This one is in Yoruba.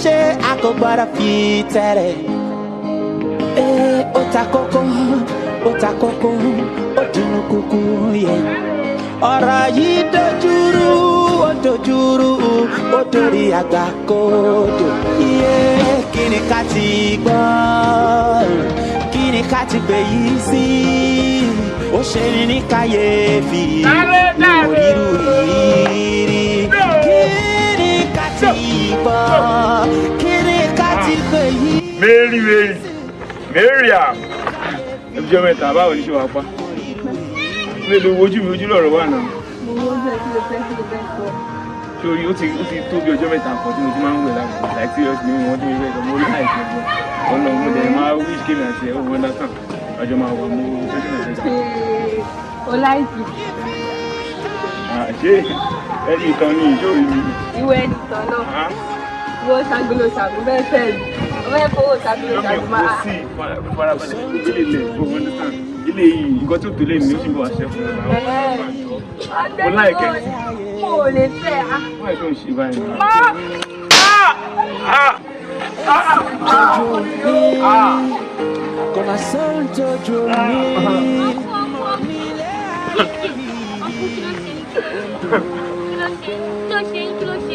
ṣe àkọ́gbọ́dọ̀ fi tẹ̀rẹ̀. Ó ta kókó ó dùn kúkú yẹ. Ọ̀rọ̀ yìí dojúrú ó dojúrú ó dorí àgbà kodò. Kí ni ká ti gbọ́ kí ni ká ti gbé yìí sí. Ó ṣe ní ní kàyéfì onírú ìrírí. Kí ni ká ti gbọ́ kí ni ká ti gbé yìí. Mariam ẹbí ọmọ ẹ̀ta báwo ní ṣe wà pa lè lo ojú mi ojú lọ́rọ̀ wà náà. Mo wọ́n bẹ̀ kí ló fẹ́ sọ. Sórí ó ti tó bí ọjọ́ mẹ́ta kan tí mo ti máa ń wẹ̀ láàbò láì tí ọ̀sìn ní wọ́n tí mo fẹ́ sọ mo láì fẹ́ gbọ́ ọ̀nà mo dẹ̀ máa wí kémi àti ẹ̀ òun ọ̀dásán ọjọ́ máa wà mo fẹ́ sí ọ̀sẹ̀. O láìsí. Ṣé ẹni ìtàn ni ìṣòro mi. Ìwé ẹni ìtàn náà. Wo ṣàgbélò ṣàgbó bẹ́ẹ̀ fẹ́ mi. Ọmọ ẹ̀ fowó ṣàgbélò ṣàgbó máa. Lọ́mọ sí farabalẹ̀ ilé ilẹ̀ fún wọn nísàn ilé yìí nǹkan tó tó lé mi ó sì bọ̀ àṣẹ fún mi. Mo láìkẹ́. Mo ò lè fẹ́ a. Wọ́n ẹ̀ tó ń ṣe báyìí. Coração Jojo Kí ló ṣe?